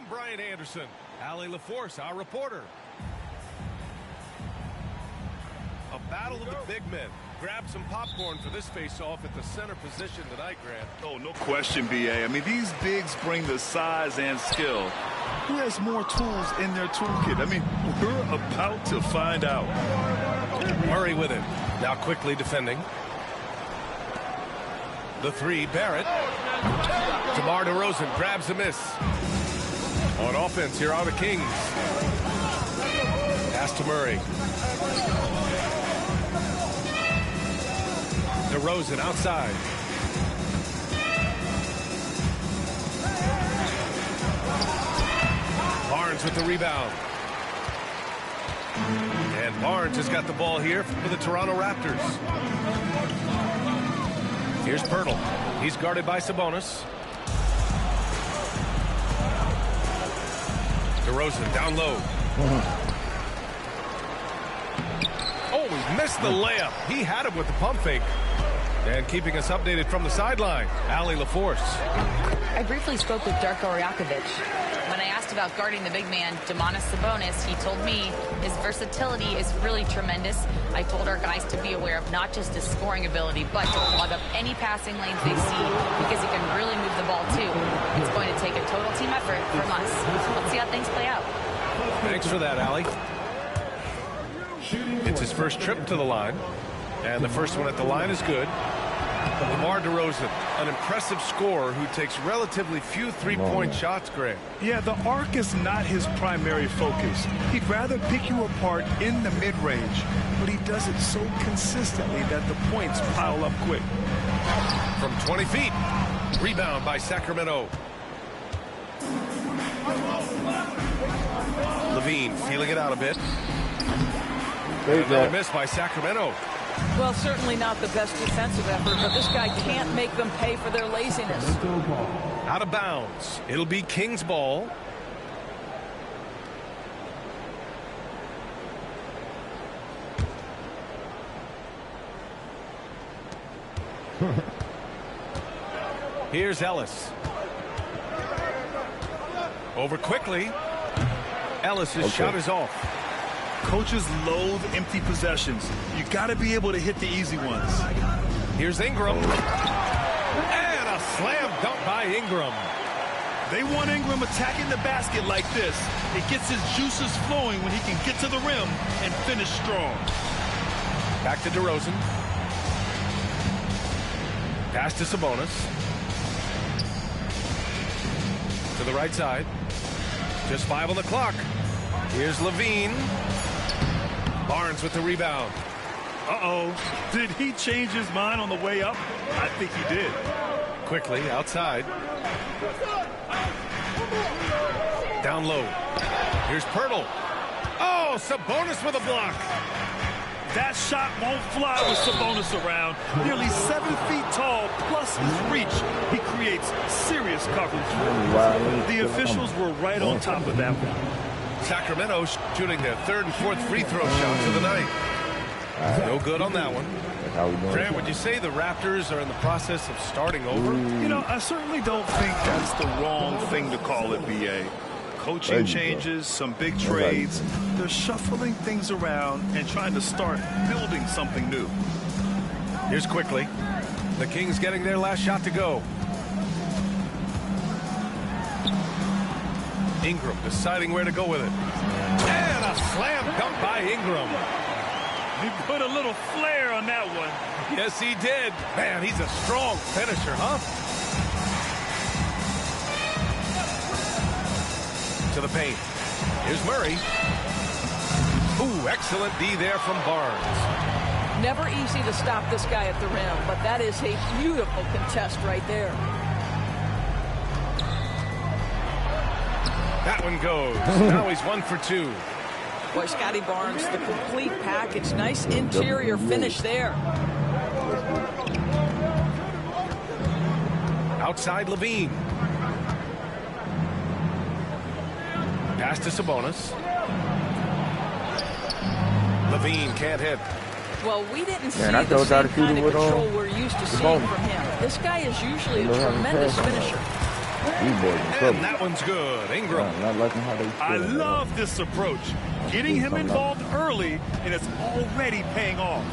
I'm Brian Anderson. Allie LaForce, our reporter. A battle of the big men. Grab some popcorn for this face-off at the center position tonight, Grant. Oh, no question, B.A. I mean, these bigs bring the size and skill. Who has more tools in their toolkit? I mean, we're about to find out. Murray with it. Now quickly defending. The three, Barrett. DeMar DeRozan grabs the miss. On offense, here are the Kings. Pass to Murray. DeRozan outside. Barnes with the rebound. And Barnes has got the ball here for the Toronto Raptors. Here's Pirtle. He's guarded by Sabonis. DeRozan down low. Oh, he missed the layup. He had him with the pump fake. And keeping us updated from the sideline, Allie LaForce. I briefly spoke with Darko Rajakovic. When I asked about guarding the big man, Domantas Sabonis, he told me his versatility is really tremendous. I told our guys to be aware of not just his scoring ability, but to clog up any passing lanes they see, because he can really move the ball too. It's going to take a total team effort from us. Let's see how things play out. Thanks for that, Allie. It's his first trip to the line, and the first one at the line is good. DeMar DeRozan, an impressive scorer who takes relatively few three-point shots, Grant. Yeah, the arc is not his primary focus. He'd rather pick you apart in the mid-range, but he does it so consistently that the points pile up quick. From 20 feet, rebound by Sacramento. Levine feeling it out a bit. Another miss by Sacramento. Well, certainly not the best defensive effort, but this guy can't make them pay for their laziness. Out of bounds. It'll be Kings ball. Here's Ellis. Over quickly. Ellis's shot is off. Coaches loathe empty possessions. You got to be able to hit the easy ones. Here's Ingram. And a slam dunk by Ingram. They want Ingram attacking the basket like this. It gets his juices flowing when he can get to the rim and finish strong. Back to DeRozan. Pass to Sabonis. To the right side. Just 5 on the clock. Here's Levine. Barnes with the rebound. Uh-oh. Did he change his mind on the way up? I think he did. Quickly outside. Down low. Here's Pirtle. Oh, Sabonis with a block. That shot won't fly with Sabonis around. Nearly 7 feet tall, plus his reach. He creates serious coverage. The officials were right on top of that one. Sacramento shooting their third and fourth free throw shots of the night. No good on that one. Grant, would you say the Raptors are in the process of starting over? You know, I certainly don't think that's the wrong thing to call it, B.A. Coaching changes, some big trades. They're shuffling things around and trying to start building something new. Here's quickly. The Kings getting their last shot to go. Ingram deciding where to go with it. And a slam dunk by Ingram. He put a little flair on that one. Yes, he did. Man, he's a strong finisher, huh? To the paint. Here's Murray. Ooh, excellent D there from Barnes. Never easy to stop this guy at the rim, but that is a beautiful contest right there. That one goes. Now he's 1 for 2. Boy, Scotty Barnes, the complete package. Nice interior finish there. Outside Levine. Pass to Sabonis. Levine can't hit. Well, we didn't see the same kind of control we're used to seeing from him. This guy is usually a tremendous finisher. And that one's good. Ingram. I love this approach. Getting him involved early, and it's already paying off.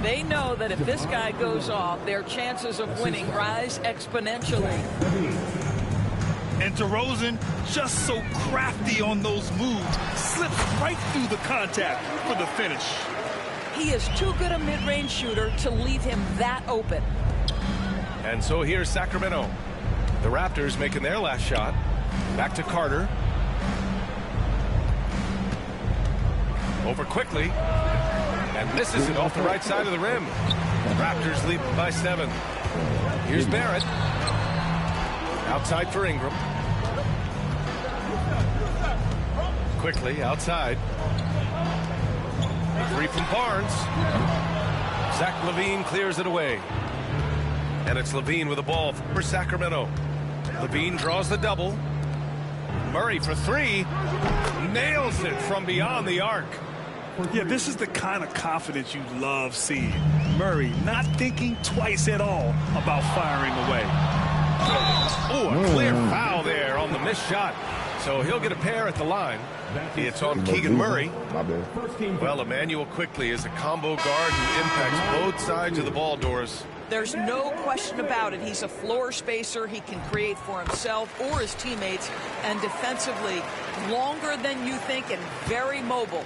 They know that if this guy goes off, their chances of winning rise exponentially. And DeRozan, just so crafty on those moves, slips right through the contact for the finish. He is too good a mid-range shooter to leave him that open. And so here's Sacramento. The Raptors making their last shot. Back to Carter. Over quickly. And misses it off the right side of the rim. Raptors lead by 7. Here's Barrett. Outside for Ingram. Quickly outside. A 3 from Barnes. Zach LaVine clears it away. And it's LaVine with the ball for Sacramento. LaVine draws the double. Murray for 3. Nails it from beyond the arc. Yeah, this is the kind of confidence you love seeing. Murray not thinking twice at all about firing away. Oh, a clear foul there on the missed shot. So he'll get a pair at the line. It's on Keegan Murray. Well, Emmanuel Quickley is a combo guard who impacts both sides of the ball, Doris. There's no question about it. He's a floor spacer. He can create for himself or his teammates. And defensively, longer than you think and very mobile.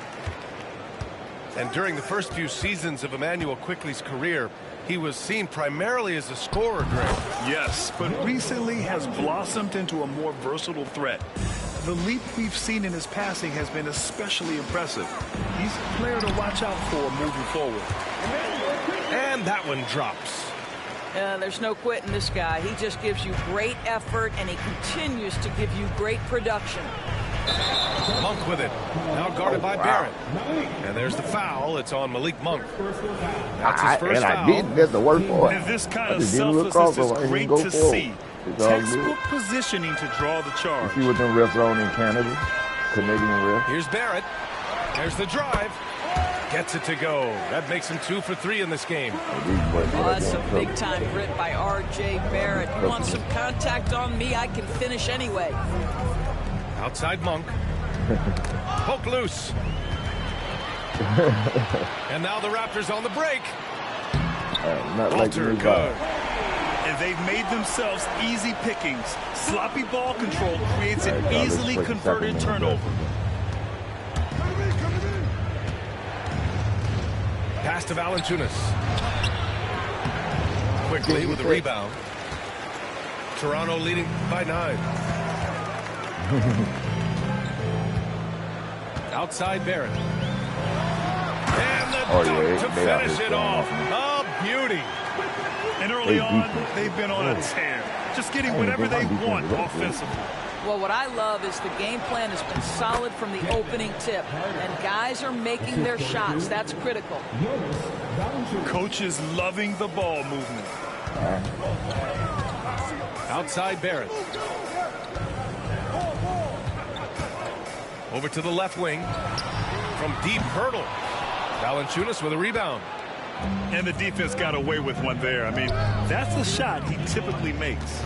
And during the first few seasons of Emmanuel Quickley's career, he was seen primarily as a scorer, Greg. Yes, but recently has blossomed into a more versatile threat. The leap we've seen in his passing has been especially impressive. He's a player to watch out for moving forward. And that one drops. There's no quitting this guy. He just gives you great effort, and he continues to give you great production. Monk with it. Now guarded by Barrett. And there's the foul. It's on Malik Monk. That's his first foul. And this kind of selflessness is great to see. Textbook positioning to draw the charge. You see what them refs on in Canada? Canadian refs. Here's Barrett. There's the drive. Gets it to go. That makes him 2 for 3 in this game. Oh, that's a big-time grit by R.J. Barrett. You want some contact on me? I can finish anyway. Outside Monk. Poke loose. And now the Raptors on the break. Walter, good. And they've made themselves easy pickings. Sloppy ball control creates an easily converted turnover. Pass to Valanciunas. Quickly with the rebound. Toronto leading by 9. Outside Barrett. And the dunk to finish it off. A beauty. And early on, they've been on a tear. Just getting whatever they want offensively. Well, what I love is the game plan has been solid from the opening tip. And guys are making their shots. That's critical. Coach is loving the ball movement. Outside Barrett. Over to the left wing. From deep, Hurdle. Valanciunas with a rebound. And the defense got away with one there. I mean, that's a shot he typically makes.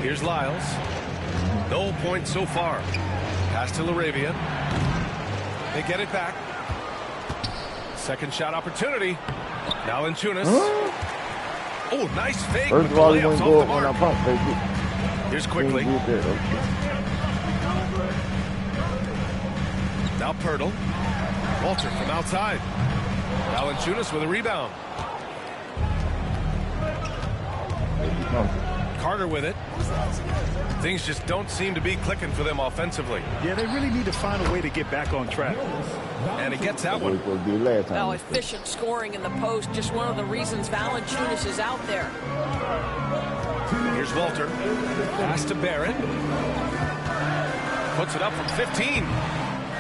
Here's Lyles. No points so far. Pass to LaRavia. They get it back. Second shot opportunity. Valanciunas. Oh, nice fake. First of all, he won't go up when I pump, baby. Here's Quickly. Now Pirtle. Walter from outside. Valanciunas with a rebound. Carter with it. Things just don't seem to be clicking for them offensively. Yeah, they really need to find a way to get back on track. And he gets that one. Well, efficient scoring in the post, just one of the reasons Valanciunas is out there. Here's Walter. Pass to Barrett. Puts it up from 15.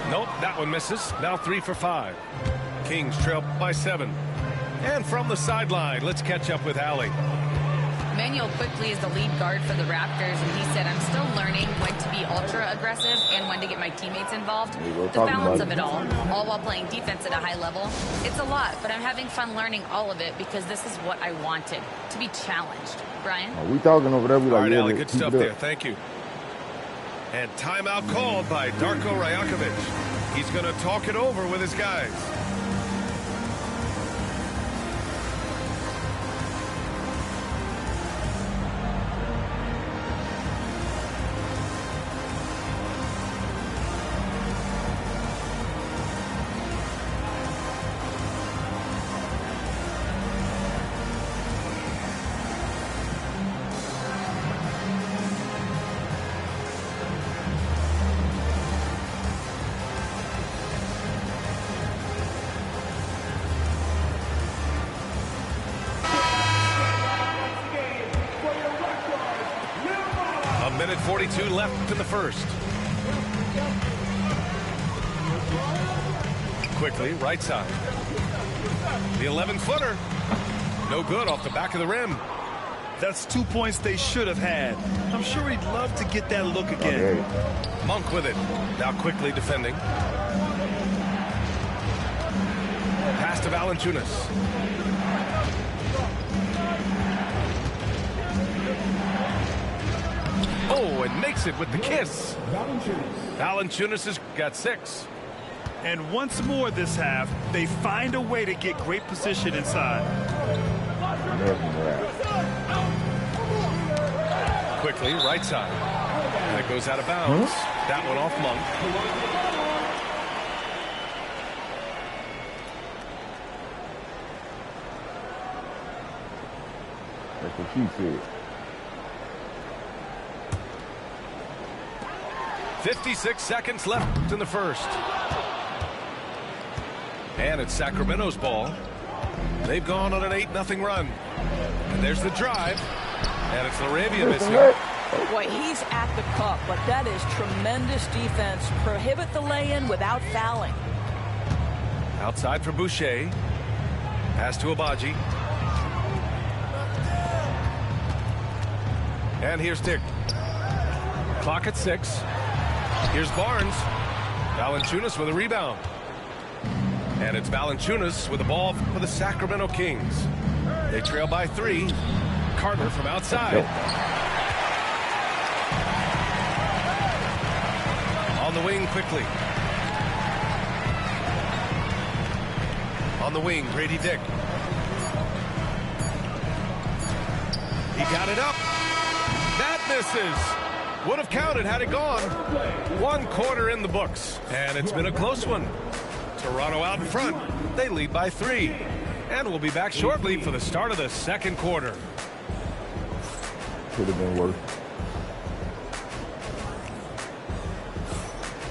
Nope, that one misses. Now 3 for 5. Kings trail by 7. And from the sideline, let's catch up with Allie. Immanuel Quickley is the lead guard for the Raptors, and he said, I'm still learning when to be ultra aggressive and when to get my teammates involved. The balance of it all while playing defense at a high level. It's a lot, but I'm having fun learning all of it because this is what I wanted, to be challenged. Brian? We talking over there. We All right, Allie, good stuff there. Thank you. And timeout called by Darko Rajakovic. He's going to talk it over with his guys. Minute 42 left in the first. Quickly, right side. The 11-footer. No good off the back of the rim. That's 2 points they should have had. I'm sure he'd love to get that look again. Monk with it. Now quickly defending. Pass to Valanciunas. Oh, and makes it with the kiss. Valanciunas has got 6. And once more this half, they find a way to get great position inside. Quickly, right side. And it goes out of bounds. That one off Monk. That's what she said. 56 seconds left in the first. And it's Sacramento's ball. They've gone on an 8-0 run. And there's the drive. And it's LaRavia missing. Boy, he's at the cup, but that is tremendous defense. Prohibit the lay-in without fouling. Outside for Boucher. Pass to Abaji. And here's Dick. Clock at 6. Here's Barnes. Valanciunas with a rebound. And it's Valanciunas with the ball for the Sacramento Kings. They trail by 3. Carter from outside. On the wing quickly. On the wing, Grady Dick. He got it up. That misses. Would have counted had it gone. 1 quarter in the books. And it's been a close one. Toronto out in front. They lead by 3. And we'll be back shortly for the start of the second quarter. Could have been worse.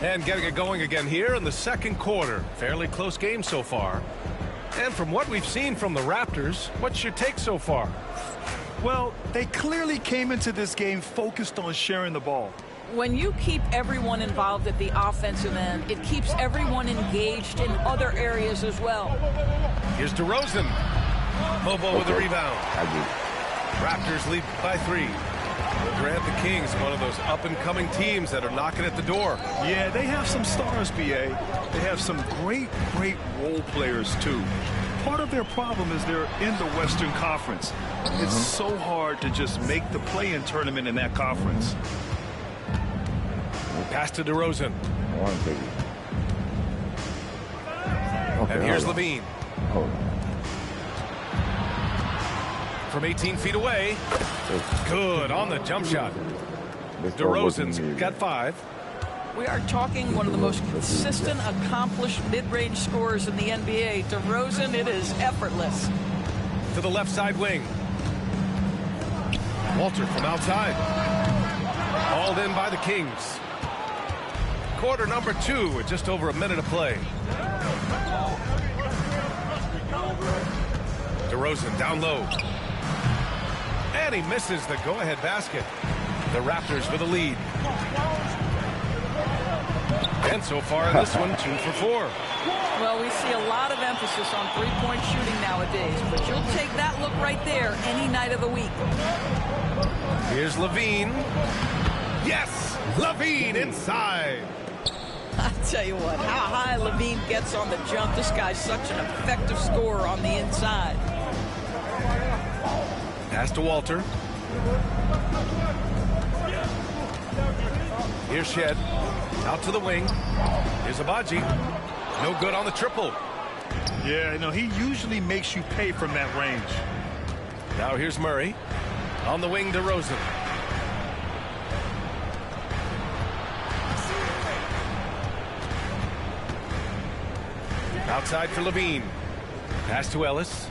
And getting it going again here in the second quarter. Fairly close game so far. And from what we've seen from the Raptors, what's your take so far? Well, they clearly came into this game focused on sharing the ball. When you keep everyone involved at the offensive end, it keeps everyone engaged in other areas as well. Here's DeRozan. Bobo with the rebound. Raptors lead by 3. Grant, the Kings, one of those up-and-coming teams that are knocking at the door. Yeah, they have some stars, B.A. They have some great role players, too. Part of their problem is they're in the Western Conference. It's so hard to just make the play-in tournament in that conference. Pass to DeRozan. Okay, and here's Levine. Hold on. From 18 feet away. Good on the jump shot. DeRozan's got 5. We are talking one of the most consistent, accomplished mid-range scorers in the NBA. DeRozan, it is effortless. To the left side wing. Walter from outside. Hauled in by the Kings. Quarter number 2 with just over a minute of play. DeRozan down low. And he misses the go-ahead basket. The Raptors with a lead. And so far in this one, 2 for 4. Well, we see a lot of emphasis on three-point shooting nowadays, but you'll take that look right there any night of the week. Here's LaVine. Yes! LaVine inside. I tell you what, how high LaVine gets on the jump. This guy's such an effective scorer on the inside. Pass to Walter. Here's Shed. Out to the wing. Here's Agbaji. No good on the triple. Yeah, you know, he usually makes you pay from that range. Now here's Murray. On the wing, DeRozan. Outside for LaVine. Pass to Ellis.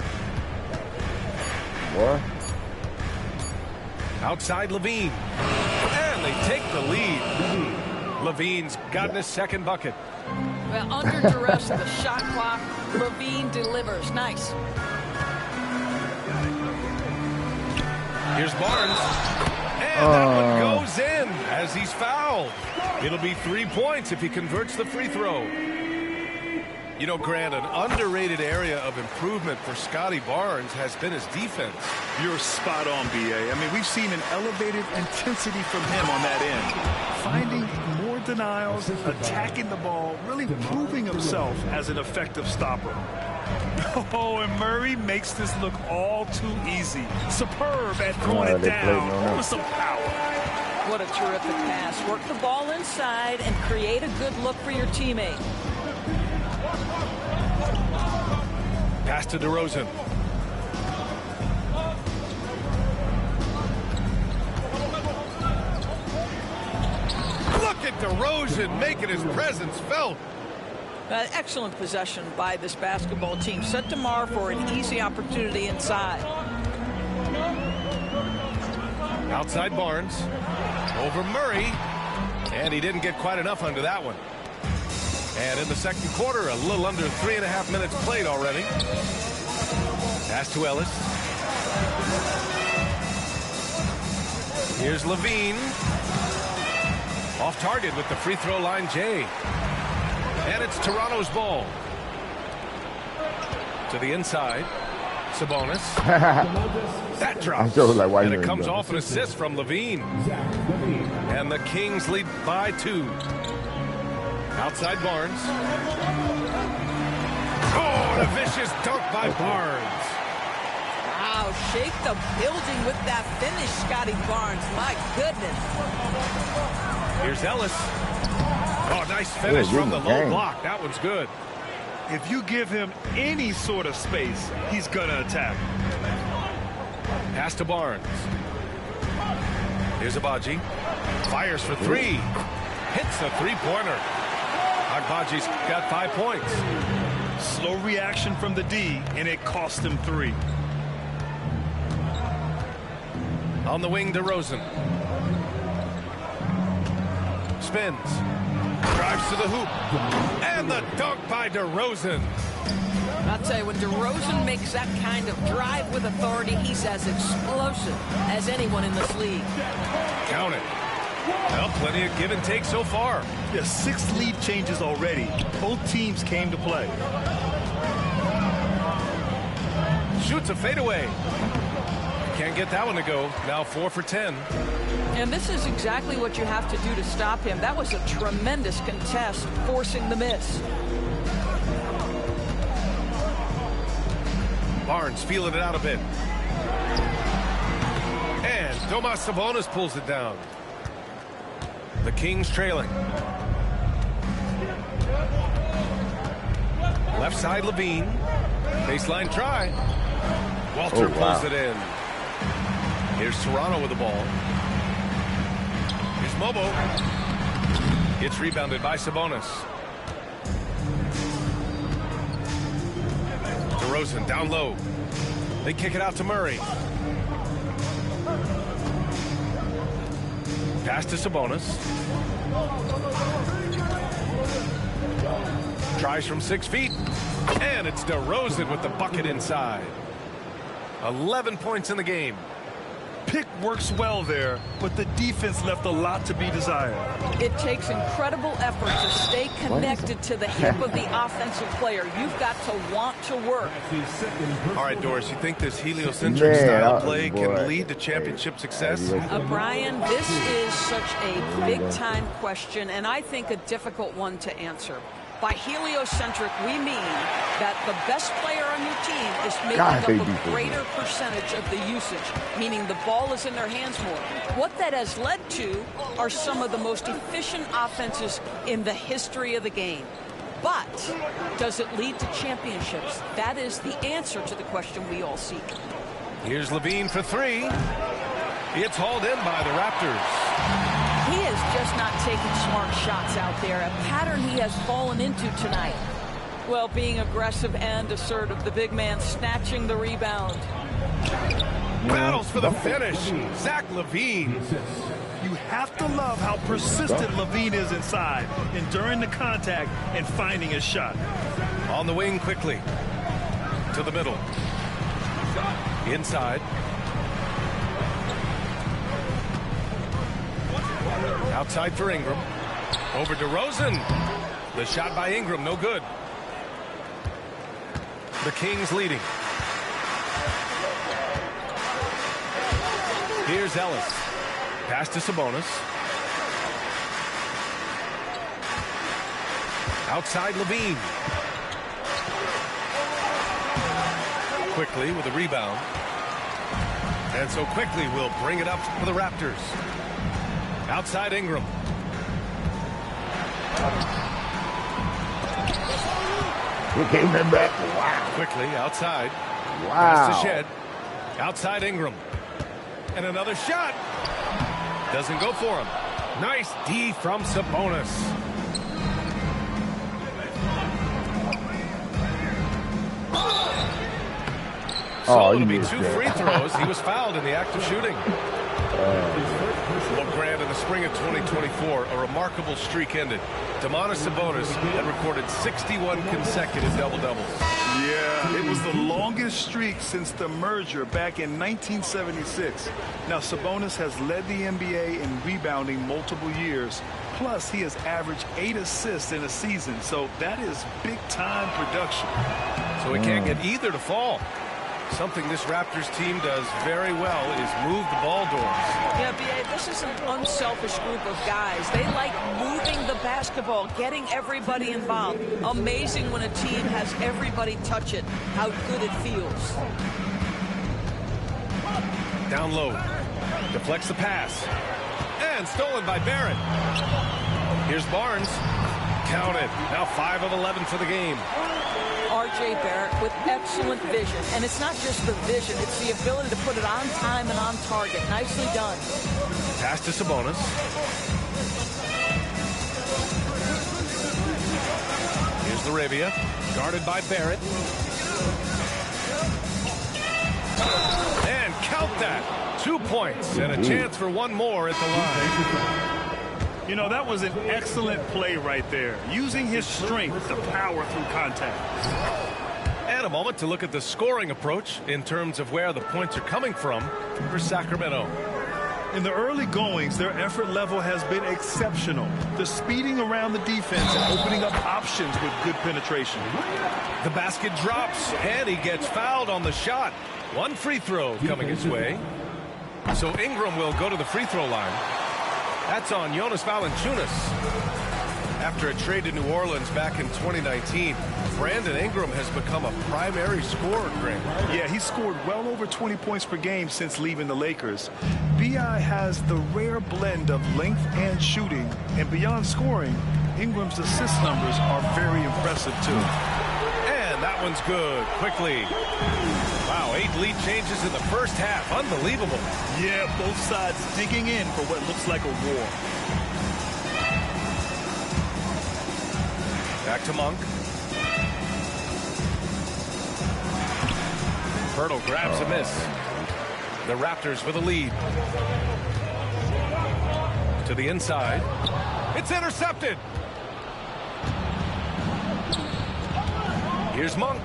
What? Outside LaVine. And they take the lead. LaVine's gotten his second bucket. Well, under duress of the shot clock, LaVine delivers. Nice. Here's Barnes. And that one goes in as he's fouled. It'll be 3 points if he converts the free throw. You know, Grant, an underrated area of improvement for Scotty Barnes has been his defense. You're spot on, B.A. I mean, we've seen an elevated intensity from him on that end. Finding more denials, attacking the ball, really proving himself as an effective stopper. Oh, and Murray makes this look all too easy. Superb at throwing it down with some power. What a terrific pass. Work the ball inside and create a good look for your teammate. Pass to DeRozan. Look at DeRozan making his presence felt. Excellent possession by this basketball team. Set DeMar for an easy opportunity inside. Outside Barnes. Over Murray. And he didn't get quite enough under that one. And in the second quarter, a little under 3.5 minutes played already. Pass to Ellis. Here's LaVine. Off target with the free throw line, Jay. And it's Toronto's ball. To the inside. Sabonis. That drops. And it comes off an assist from LaVine. And the Kings lead by 2. Outside Barnes. Oh, and a vicious dunk by Barnes. Wow, shake the building with that finish, Scotty Barnes. My goodness. Here's Ellis. Oh, nice finish from the low block. That one's good. If you give him any sort of space, he's going to attack. Pass to Barnes. Here's Agbaji. Fires for 3. Hits the three-pointer. Agbaji's got 5 points. Slow reaction from the D, and it cost him 3. On the wing, DeRozan. Spins. Drives to the hoop. And the dunk by DeRozan. I'll tell you, when DeRozan makes that kind of drive with authority, he's as explosive as anyone in this league. Count it. Well, plenty of give and take so far. Yeah, 6 lead changes already. Both teams came to play. Shoots a fadeaway. Can't get that one to go. Now 4 for 10. And this is exactly what you have to do to stop him. That was a tremendous contest, forcing the miss. Barnes feeling it out a bit. And Domas Sabonis pulls it down. The Kings trailing. Left side LaVine. Baseline try. Walter pulls it in. Here's Toronto with the ball. Here's Mobo. Gets rebounded by Sabonis. DeRozan down low. They kick it out to Murray. Pass to Sabonis. Tries from 6 feet. And it's DeRozan with the bucket inside. 11 points in the game. pick works well there, but the defense left a lot to be desired. It takes incredible effort to stay connected to the hip of the offensive player. You've got to want to work. All right, Doris, you think this heliocentric style play can lead to championship success? Brian, this is such a big-time question, and I think a difficult one to answer. By heliocentric, we mean that the best player on your team is making up a greater percentage of the usage, meaning the ball is in their hands more. What that has led to are some of the most efficient offenses in the history of the game. But does it lead to championships? That is the answer to the question we all seek. Here's LaVine for three. It's hauled in by the Raptors. He is just not taking smart shots out there, a pattern he has fallen into tonight. Well, being aggressive and assertive, the big man snatching the rebound. Battles for the finish. Zach LaVine. You have to love how persistent LaVine is inside, enduring the contact and finding his shot. On the wing quickly. To the middle. Inside. Outside for Ingram. Over to Rosen. The shot by Ingram, no good. The Kings leading. Here's Ellis. Pass to Sabonis. Outside LaVine. Quickly with a rebound. And so quickly will bring it up for the Raptors. Outside Ingram. He came in back. Wow. Quickly outside. Wow. Pass to Shed. Outside Ingram. And another shot. Doesn't go for him. Nice D from Sabonis. So it'll be 2 free throws. He was fouled in the act of shooting. Well, Grant, in the spring of 2024, a remarkable streak ended. Domantas Sabonis had recorded 61 consecutive double-doubles. Yeah, it was the longest streak since the merger back in 1976. Now, Sabonis has led the NBA in rebounding multiple years. Plus, he has averaged 8 assists in a season, so that is big-time production. So he can't get either to fall. Something this Raptors team does very well is move the ball, Doris. Yeah, B.A., this is an unselfish group of guys. They like moving the basketball, getting everybody involved. Amazing when a team has everybody touch it, how good it feels. Down low. Deflects the pass. And stolen by Barrett. Here's Barnes. Count it. Now 5 of 11 for the game. R.J. Barrett with excellent vision. And it's not just the vision, it's the ability to put it on time and on target. Nicely done. Pass to Sabonis. Here's Laravia. Guarded by Barrett. And count that. 2 points and a chance for one more at the line. You know, that was an excellent play right there, using his strength to power through contact. And a moment to look at the scoring approach in terms of where the points are coming from for Sacramento. In the early goings, their effort level has been exceptional. The speeding around the defense and opening up options with good penetration. The basket drops, and he gets fouled on the shot. 1 free throw coming his way. So Ingram will go to the free throw line. That's on Jonas Valanciunas. After a trade to New Orleans back in 2019, Brandon Ingram has become a primary scorer, Grant. Yeah, he scored well over 20 points per game since leaving the Lakers. B.I. has the rare blend of length and shooting, and beyond scoring, Ingram's assist numbers are very impressive, too. And that one's good. Quickly. Wow, 8 lead changes in the first half. Unbelievable. Yeah, both sides digging in for what looks like a war. Back to Monk. Pirtle grabs a miss. The Raptors with a lead. To the inside. It's intercepted. Here's Monk.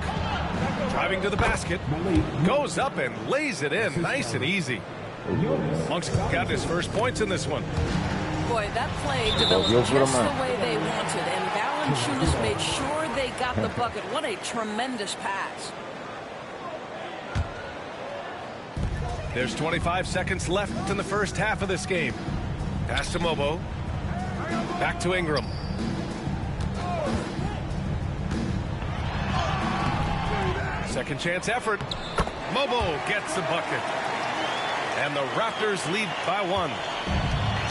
Driving to the basket. Goes up and lays it in. Nice and easy. Monk's got his first points in this one. Boy, that play developed just the way they wanted, and Valanciunas made sure they got the bucket. What a tremendous pass. There's 25 seconds left in the first half of this game. Pass to Mobo. Back to Ingram. Second chance effort. Mobo gets the bucket. And the Raptors lead by 1.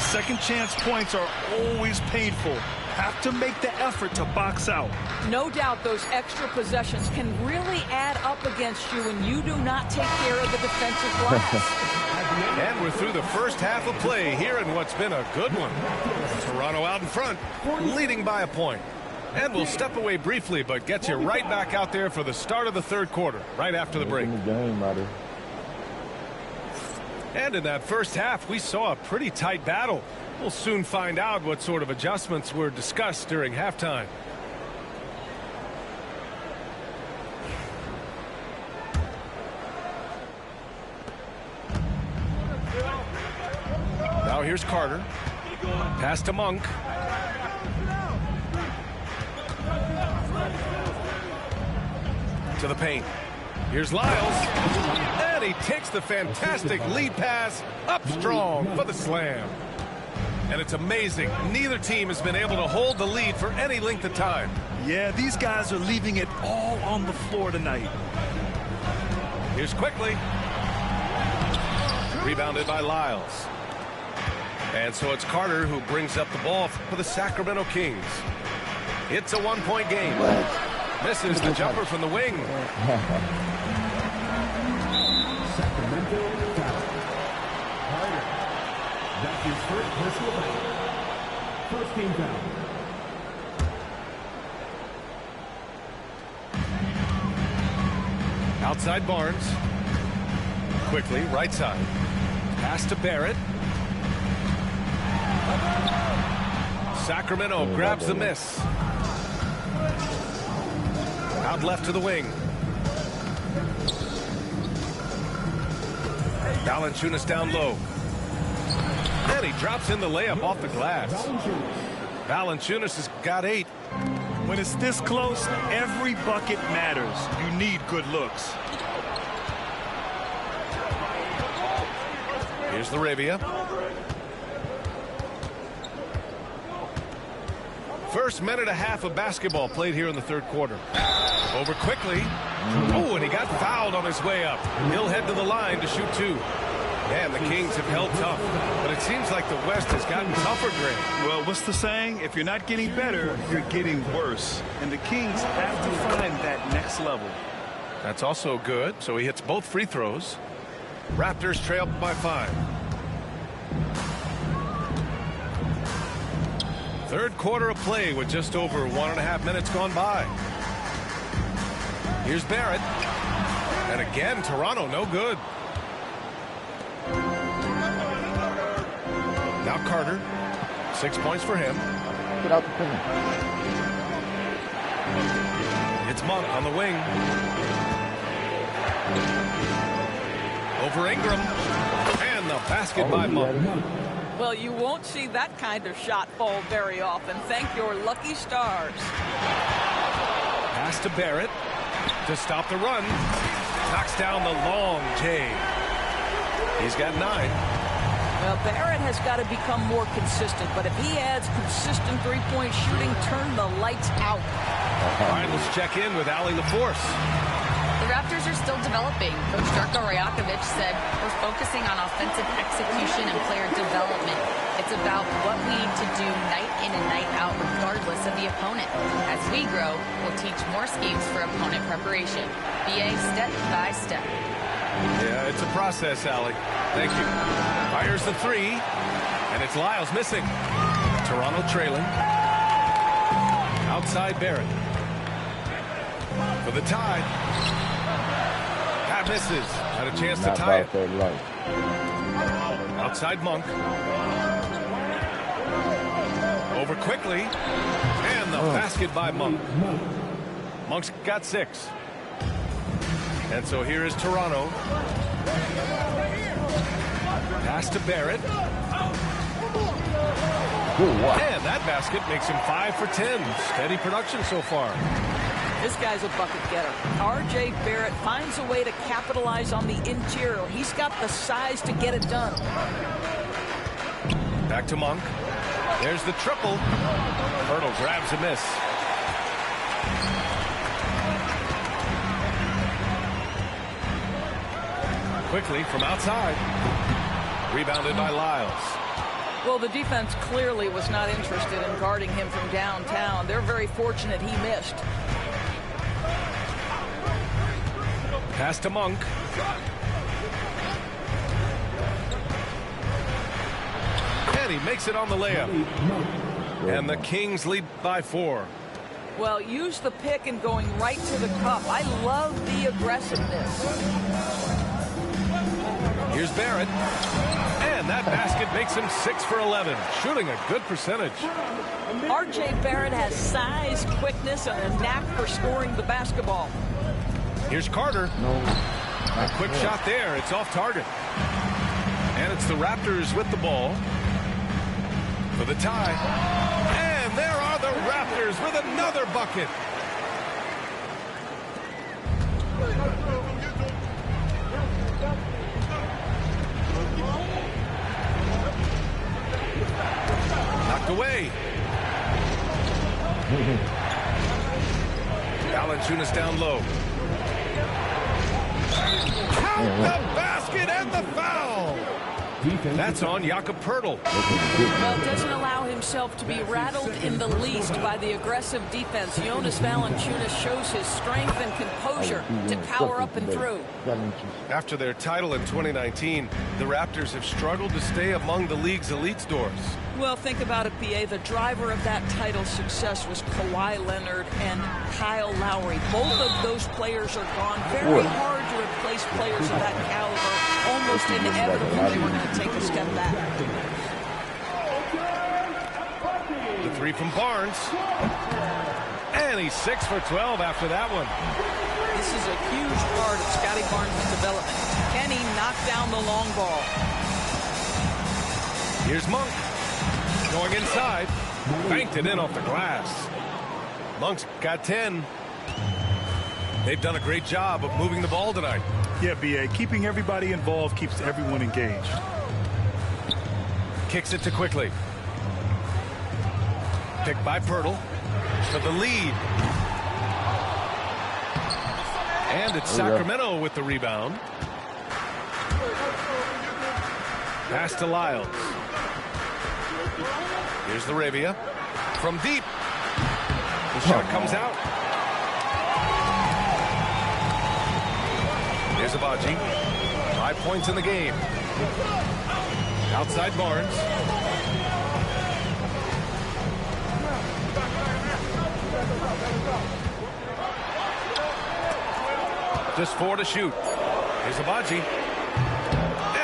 Second chance points are always painful. Have to make the effort to box out. No doubt those extra possessions can really add up against you when you do not take care of the defensive glass. And we're through the first half of play here in what's been a good one. Toronto out in front, leading by a point. And we'll step away briefly, but get you right back out there for the start of the third quarter, right after the break. And in that first half, we saw a pretty tight battle. We'll soon find out what sort of adjustments were discussed during halftime. Now here's Carter. Pass to Monk. To the paint. Here's Lyles. And he takes the fantastic lead pass up strong for the slam. And it's amazing. Neither team has been able to hold the lead for any length of time. Yeah, these guys are leaving it all on the floor tonight. Here's Quickly. Rebounded by Lyles. And so it's Carter who brings up the ball for the Sacramento Kings. It's a one-point game. Misses the jumper from the wing. Sacramento foul. Carter. That's his first personal foul. First team foul. Outside Barnes. Quickly, right side. Pass to Barrett. Sacramento grabs the miss. Out left to the wing. Valanciunas down low. And he drops in the layup off the glass. Valanciunas has got 8. When it's this close, every bucket matters. You need good looks. Here's Laravia. First minute and a half of basketball played here in the third quarter. Over Quickly. Oh, and he got fouled on his way up. He'll head to the line to shoot 2. Man, the Kings have held tough, but it seems like the West has gotten tougher, Greg. Well, what's the saying? If you're not getting better, you're getting worse. And the Kings have to find that next level. That's also good. So he hits both free throws. Raptors trail by 5. Third quarter of play with just over 1.5 minutes gone by. Here's Barrett. And again, Toronto no good. Now Carter. 6 points for him. Get out the thing. It's Monk on the wing. Over Ingram. And the basket by Monk. Well, you won't see that kind of shot fall very often. Thank your lucky stars. Pass to Barrett to stop the run. Knocks down the long J. He's got 9. Well, Barrett has got to become more consistent, but if he adds consistent three-point shooting, turn the lights out. All right, let's check in with Allie LaForce. The Raptors are still developing. Coach Darko Rajakovic said, we're focusing on offensive execution and player development. It's about what we need to do night in and night out, regardless of the opponent. As we grow, we'll teach more schemes for opponent preparation. BA step by step. Yeah, it's a process, Allie. Thank you. Fires the 3, and it's Lyles missing. Toronto trailing. Outside Barrett. For the tie. That misses. Had a chance to tie it. Outside Monk. Over Quickly. And the basket by Monk. Monk's got 6. And so here is Toronto. Pass to Barrett. And that basket makes him 5 for 10. Steady production so far. This guy's a bucket getter. R.J. Barrett finds a way to capitalize on the interior. He's got the size to get it done. Back to Monk. There's the triple. Hurdle grabs a miss. Quickly from outside. Rebounded by Lyles. Well, the defense clearly was not interested in guarding him from downtown. They're very fortunate he missed. Pass to Monk. And he makes it on the layup. And the Kings lead by 4. Well, use the pick and going right to the cup. I love the aggressiveness. Here's Barrett. And that basket makes him 6 for 11. Shooting a good percentage. R.J. Barrett has size, quickness, and a knack for scoring the basketball. Here's Carter. A quick shot there. It's off target. And it's the Raptors with the ball for the tie. And there are the Raptors with another bucket. Knocked away. Valanciunas down low. Count the basket and the foul. That's on Jakob Poeltl. Well, doesn't allow himself to be rattled in the least by the aggressive defense. Jonas Valanciunas shows his strength and composure to power up and through. After their title in 2019, the Raptors have struggled to stay among the league's elite scores. Well, think about it, B.A. The driver of that title success was Kawhi Leonard and Kyle Lowry. Both of those players are gone. Very hard to replace players of that caliber. Almost inevitable they were going to take a step back. The three from Barnes. And he's 6 for 12 after that one. This is a huge part of Scotty Barnes' development. Can he knock down the long ball? Here's Monk. Going inside. Banked it in off the glass. Monk's got 10. They've done a great job of moving the ball tonight. Yeah, B.A. Keeping everybody involved keeps everyone engaged. Kicks it to Quickly. Picked by Poeltl for the lead. And it's Sacramento with the rebound. Pass to Lyles. Here's the Arabia. From deep. The shot comes out. Here's Abaji. 5 points in the game. Outside Barnes. Just 4 to shoot. Here's Abaji.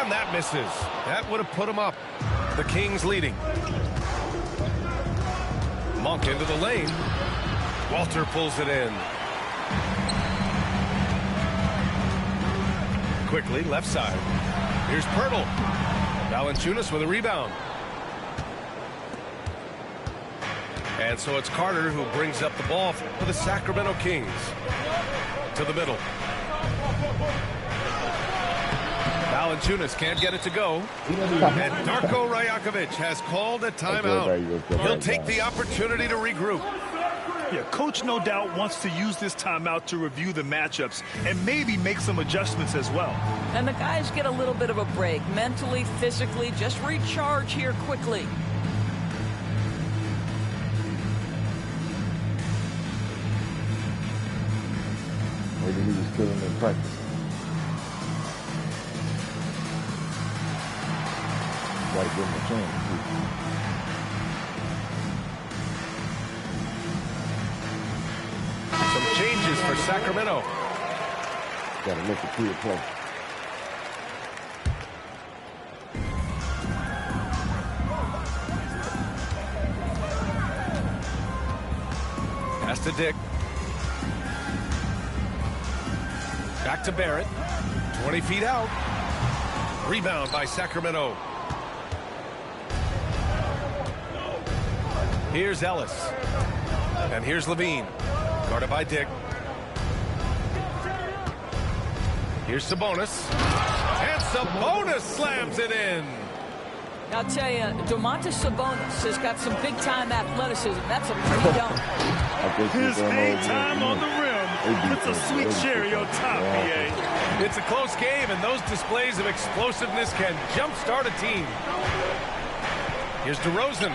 And that misses. That would have put him up. The Kings leading. Monk into the lane. Walter pulls it in. Quickly, left side. Here's Poeltl. Valanciunas with a rebound. And so it's Carter who brings up the ball for the Sacramento Kings. To the middle. Valanciunas can't get it to go. And Darko Rajakovic has called a timeout. He'll take the opportunity to regroup. Yeah, coach no doubt wants to use this timeout to review the matchups and maybe make some adjustments as well. And the guys get a little bit of a break, mentally, physically, just recharge here quickly. Maybe he was killing in practice. Gotta give him a chance. Some changes for Sacramento. Gotta let the kid play. Pass to Dick. Back to Barrett. 20 feet out. Rebound by Sacramento. Here's Ellis. And here's Levine. Guarded by Dick. Here's Sabonis. And Sabonis slams it in. I'll tell you, Domantas Sabonis has got some big-time athleticism. That's a pretty dunk. His hang time on the rim puts a sweet cherry on top, BA. It's a close game, and those displays of explosiveness can jumpstart a team. Here's DeRozan.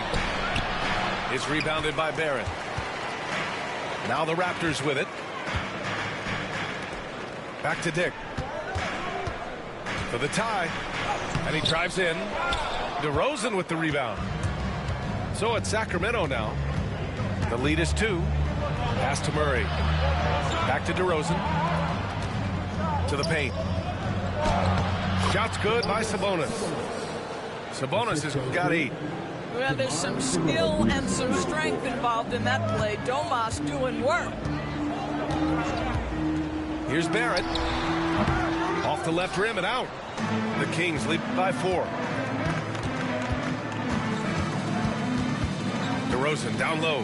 It's rebounded by Barrett. Now the Raptors with it. Back to Dick. For the tie. And he drives in. DeRozan with the rebound. So it's Sacramento now. The lead is 2. Pass to Murray. Back to DeRozan. To the paint. Shot's good by Sabonis. Sabonis has got 8. Well, there's some skill and some strength involved in that play. Domas doing work. Here's Barrett. Off the left rim and out. The Kings lead by 4. DeRozan down low.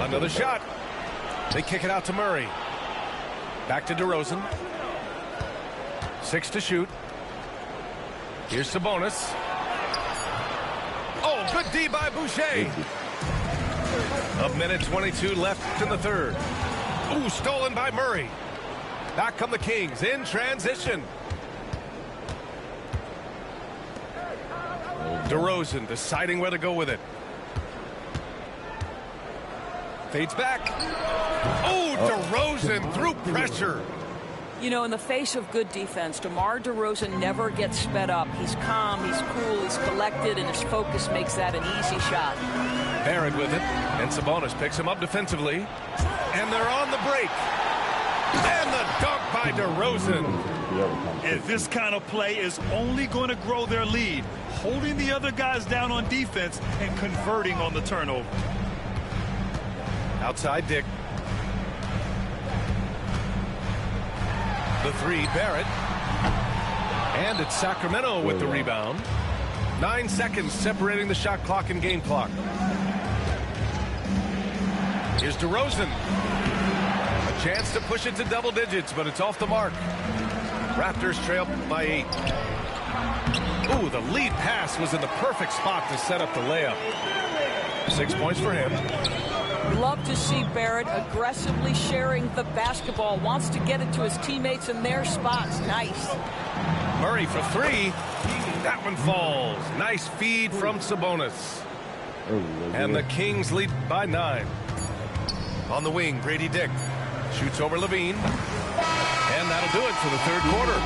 Another shot. They kick it out to Murray. Back to DeRozan. 6 to shoot. Here's Sabonis. Oh, good D by Boucher. 1:22 left in the third. Ooh, stolen by Murray. Back come the Kings in transition. DeRozan deciding where to go with it. Fades back. Oh, DeRozan through pressure. You know, in the face of good defense, DeMar DeRozan never gets sped up. He's calm, he's cool, he's collected, and his focus makes that an easy shot. Barrett with it, and Sabonis picks him up defensively. And they're on the break. And the dunk by DeRozan. And this kind of play is only going to grow their lead, holding the other guys down on defense and converting on the turnover. Outside Dick. The 3, Barrett. And it's Sacramento with the rebound. 9 seconds separating the shot clock and game clock. Here's DeRozan. A chance to push it to double digits, but it's off the mark. Raptors trail by 8. Ooh, the lead pass was in the perfect spot to set up the layup. 6 points for him. Love to see Barrett aggressively sharing the basketball. Wants to get it to his teammates in their spots. Nice. Murray for 3. That one falls. Nice feed from Sabonis. And the Kings lead by 9. On the wing, Grady Dick shoots over Levine. And that'll do it for the third quarter.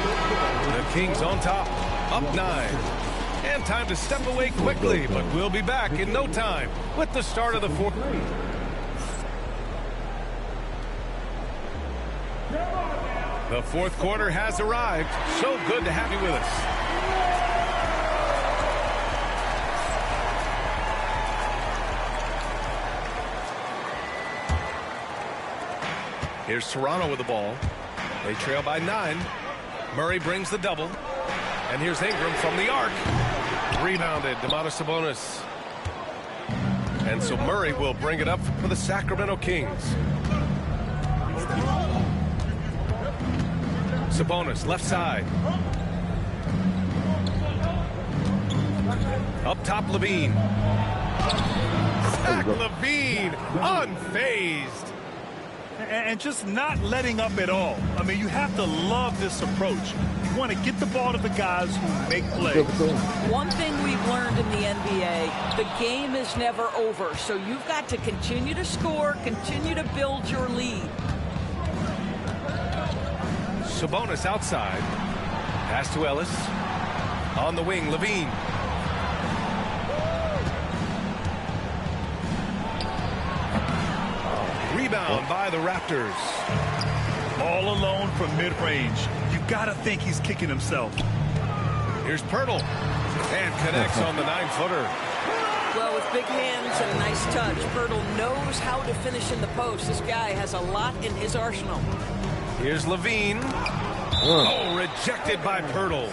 The Kings on top, up 9. And time to step away quickly, but we'll be back in no time with the start of the fourth. The fourth quarter has arrived. So good to have you with us. Here's Toronto with the ball. They trail by 9. Murray brings the double. And here's Ingram from the arc. Rebounded, Domantas Sabonis. And so Murray will bring it up for the Sacramento Kings. Sabonis, left side. Up top, Levine. Zach LaVine, unfazed. And just not letting up at all. I mean, you have to love this approach. You want to get the ball to the guys who make plays. One thing we've learned in the NBA, the game is never over. So you've got to continue to score, continue to build your lead. Sabonis outside. Pass to Ellis. On the wing, Levine. Rebound by the Raptors. All alone from mid-range. You got to think he's kicking himself. Here's Pirtle. And connects on the 9-footer. Well, with big hands and a nice touch, Pirtle knows how to finish in the post. This guy has a lot in his arsenal. Here's Levine. Oh, rejected by Pirtle.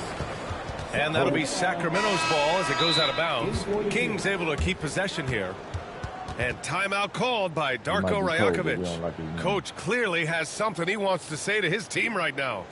And that'll be Sacramento's ball as it goes out of bounds. Kings able to keep possession here. And timeout called by Darko Rajakovic. Coach clearly has something he wants to say to his team right now.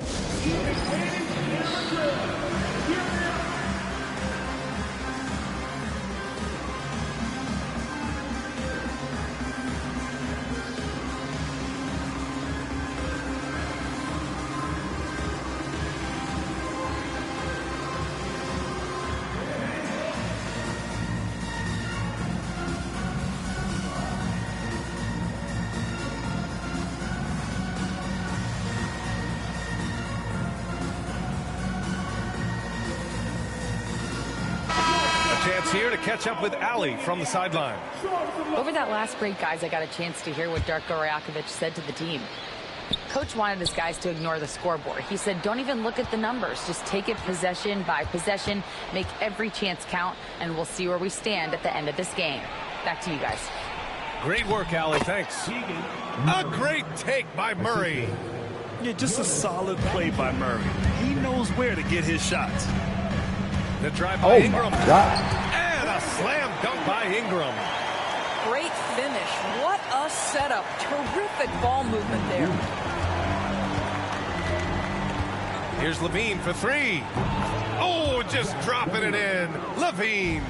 Chance here to catch up with Ali from the sideline. Over that last break, guys, I got a chance to hear what Darko Rajakovic said to the team. Coach wanted his guys to ignore the scoreboard. He said, don't even look at the numbers. Just take it possession by possession, make every chance count, and we'll see where we stand at the end of this game. Back to you guys. Great work, Ali. Thanks. A great take by Murray. Yeah, just a solid play by Murray. He knows where to get his shots. The drive by Ingram. And a slam dunk by Ingram. Great finish. What a setup. Terrific ball movement there. Here's Levine for three. Oh, just dropping it in. Levine.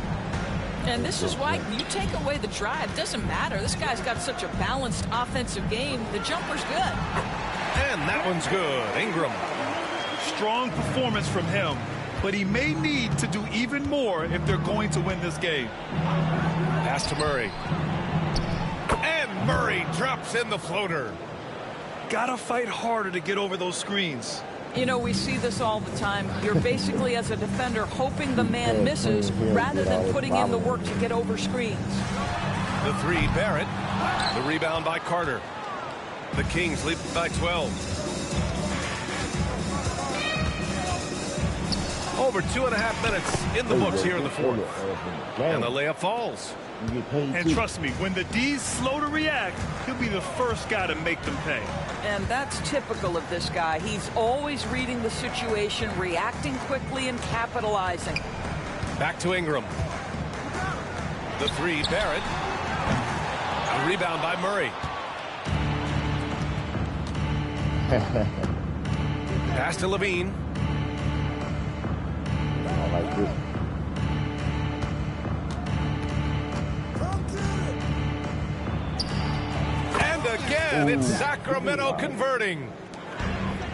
And this is why you take away the drive. Doesn't matter. This guy's got such a balanced offensive game. The jumper's good. And that one's good. Ingram. Strong performance from him. But he may need to do even more if they're going to win this game. Pass to Murray. And Murray drops in the floater. Gotta fight harder to get over those screens. You know, we see this all the time. You're basically, as a defender, hoping the man misses rather than putting in the work to get over screens. The three, Barrett. The rebound by Carter. The Kings lead by 12. Over 2.5 minutes in the books here in the fourth. And the layup falls. And trust me, when the D's slow to react, he'll be the first guy to make them pay. And that's typical of this guy. He's always reading the situation, reacting quickly, and capitalizing. Back to Ingram. The three, Barrett. The rebound by Murray. Pass to Levine. Like this. And again, it's Sacramento converting.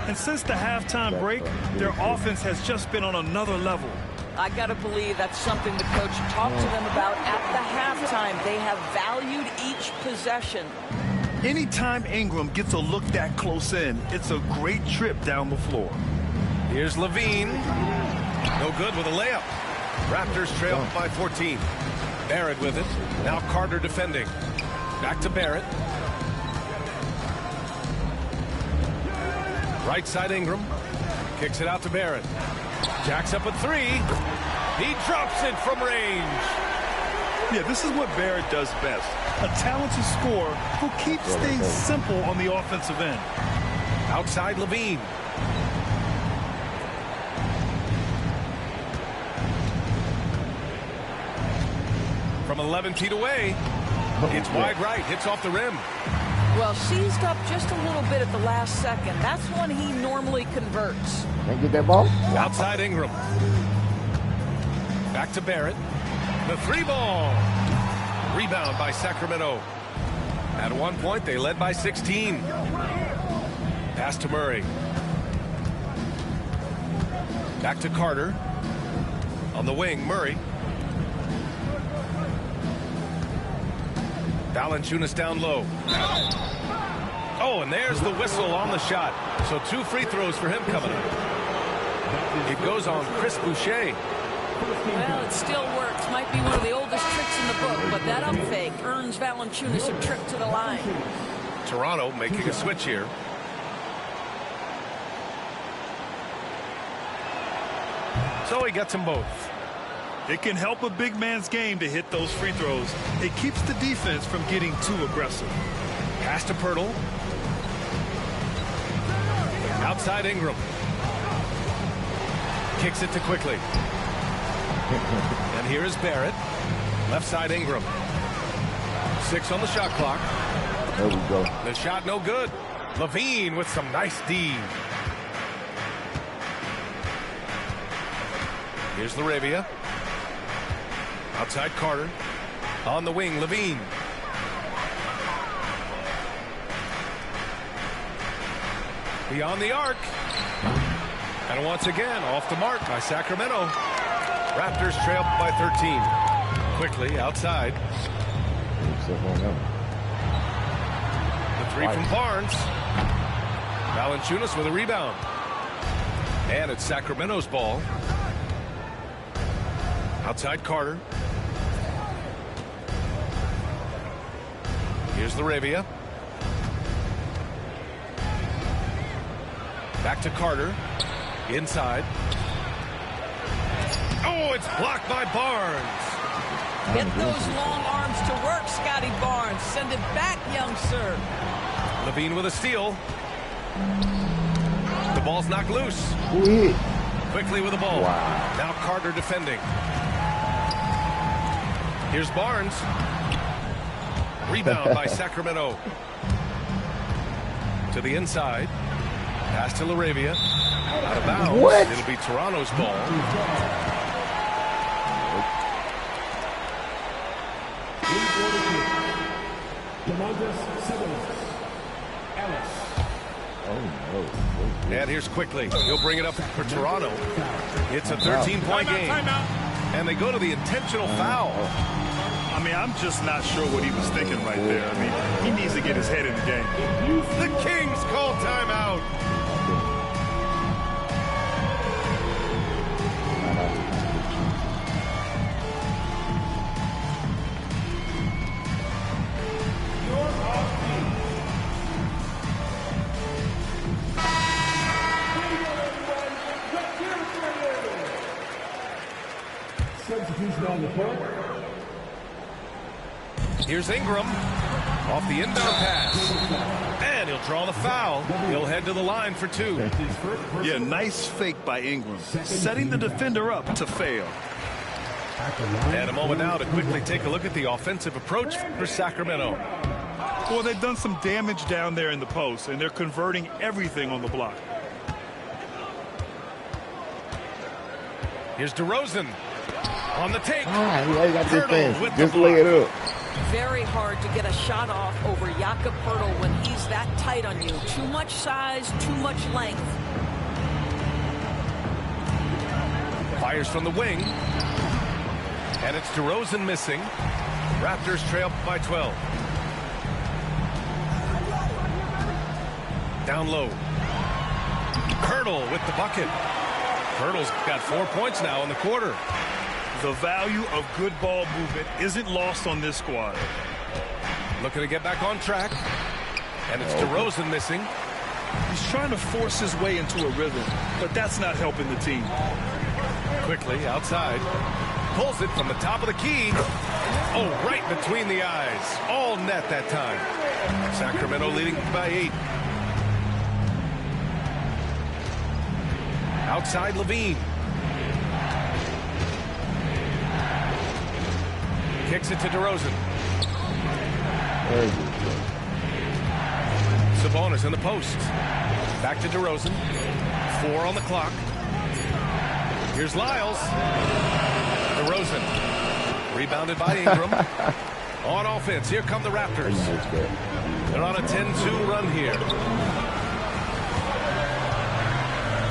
And since the halftime break, their offense has just been on another level. I got to believe that's something the coach talked to them about at the halftime. They have valued each possession. Anytime Ingram gets a look that close in, it's a great trip down the floor. Here's Levine. No good with a layup. Raptors trail by 14. Barrett with it. Now Carter defending. Back to Barrett. Right side Ingram. Kicks it out to Barrett. Jacks up a three. He drops it from range. Yeah, this is what Barrett does best. A talented scorer who keeps things simple on the offensive end. Outside Levine. From 11 feet away. It's wide right. Hits off the rim. Well, seized up just a little bit at the last second. That's when he normally converts. Can't get that ball? Outside Ingram. Back to Barrett. The three ball. Rebound by Sacramento. At one point, they led by 16. Pass to Murray. Back to Carter. On the wing, Murray. Valanciunas down low. Oh, and there's the whistle on the shot. So 2 free throws for him coming up. It goes on Chris Boucher. Well, it still works. Might be one of the oldest tricks in the book, but that up fake earns Valanciunas a trip to the line. Toronto making a switch here. So he gets them both. It can help a big man's game to hit those free throws. It keeps the defense from getting too aggressive. Pass to Pirtle. Outside Ingram. Kicks it to Quickly. And here is Barrett. Left side Ingram. 6 on the shot clock. There we go. The shot no good. LaVine with some nice D. Here's LaRavia. Outside Carter. On the wing, LaVine. Beyond the arc. And once again, off the mark by Sacramento. Raptors trail by 13. Quickly outside. The three from Barnes. Valanciunas with a rebound. And it's Sacramento's ball. Outside Carter. Here's LaRavia. Back to Carter. Inside. Oh, it's blocked by Barnes. Get those long arms to work, Scotty Barnes. Send it back, young sir. LaVine with a steal. The ball's knocked loose. Quickly with the ball. Wow. Now Carter defending. Here's Barnes. Rebound by Sacramento. To the inside. Pass to LaRavia. Out of bounds. What? It'll be Toronto's ball. Oh, no. And here's Quickly. He'll bring it up for Toronto. It's a 13-point game. And they go to the intentional foul. I mean, I'm just not sure what he was thinking right there. I mean, he needs to get his head in the game. The Kings call timeout. Substitution on the court. Here's Ingram off the inbound pass. And he'll draw the foul. He'll head to the line for 2. Yeah, nice fake by Ingram. Setting the defender up to fail. And a moment now to quickly take a look at the offensive approach for Sacramento. Well, they've done some damage down there in the post, and they're converting everything on the block. Here's DeRozan on the take. He got Pirtle defense. with Just the lay block. it up. Very hard to get a shot off over Jakob Poeltl when he's that tight on you. Too much size, too much length. Fires from the wing. And it's DeRozan missing. Raptors trail by 12. Down low. Pirtle with the bucket. Pirtle's got 4 points now in the quarter. The value of good ball movement isn't lost on this squad. Looking to get back on track. And it's DeRozan missing. He's trying to force his way into a rhythm, but that's not helping the team. Quickly outside. Pulls it from the top of the key. Oh, right between the eyes. All net that time. Sacramento leading by 8. Outside LaVine. Kicks it to DeRozan. Sabonis in the post. Back to DeRozan. 4 on the clock. Here's Lyles. DeRozan. Rebounded by Ingram. On offense, here come the Raptors. They're on a 10-2 run here.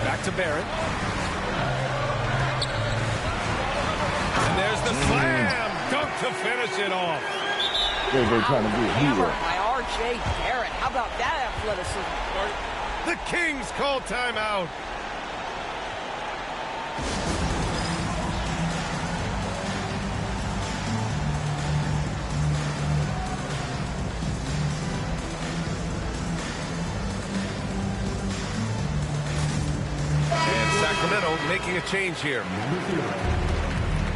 Back to Barrett. And there's the slam. Dunk to finish it off. They're trying to be a hero. Hammered by R.J. Barrett. How about that athleticism, Bart? The Kings call timeout. And Sacramento making a change here.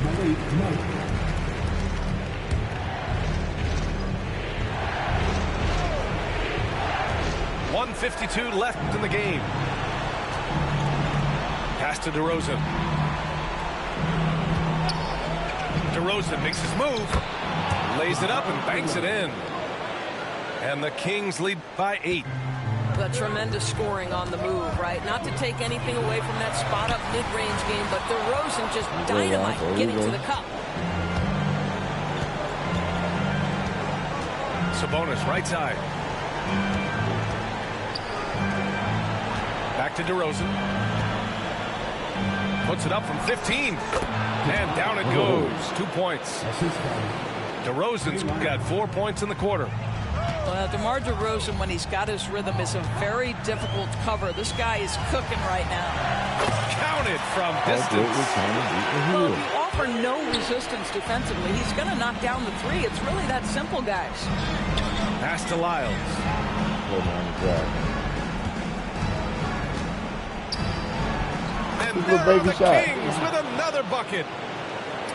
Malik Monk. 1:52 left in the game. Pass to DeRozan. DeRozan makes his move. Lays it up and banks it in. And the Kings lead by 8. The tremendous scoring on the move, right? Not to take anything away from that spot-up mid-range game, but DeRozan just dynamite getting to the cup. Sabonis right side. Back to DeRozan. Puts it up from 15. And down it goes. 2 points. DeRozan's got 4 points in the quarter. Well, DeMar DeRozan, when he's got his rhythm, is a very difficult cover. This guy is cooking right now. Counted from distance. Well, if you offer no resistance defensively, he's going to knock down the three. It's really that simple, guys. Pass to Lyles. And now the Kings with another bucket.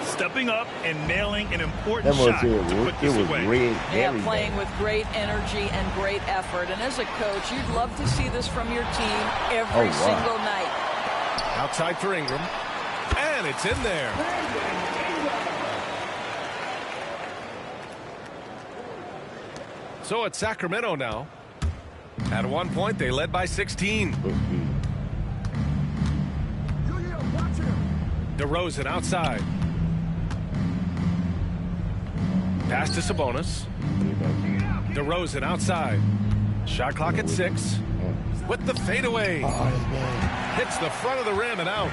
Stepping up and nailing an important shot to put this away. Yeah, playing with great energy and great effort. And as a coach, you'd love to see this from your team every single night. Outside for Ingram. And it's in there. So it's Sacramento now. At one point, they led by 16. DeRozan outside. Pass to Sabonis. DeRozan outside. Shot clock at 6. With the fadeaway. Hits the front of the rim and out.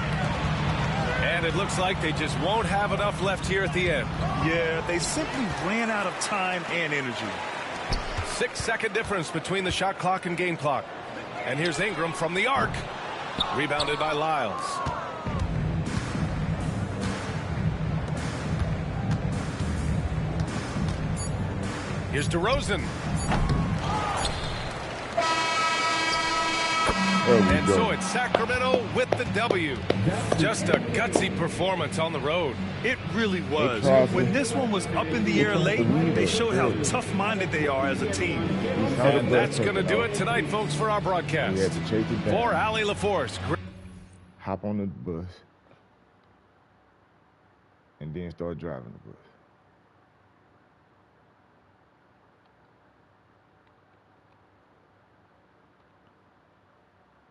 And it looks like they just won't have enough left here at the end. Yeah, they simply ran out of time and energy. 6-second difference between the shot clock and game clock. And here's Ingram from the arc. Rebounded by Lyles. Here's DeRozan. And so it's Sacramento with the W. Just a gutsy performance on the road. It really was. When this one was up in the air late, they showed how tough-minded they are as a team. And that's going to do it tonight, folks, for our broadcast. For Allie LaForce. Hop on the bus and then start driving the bus.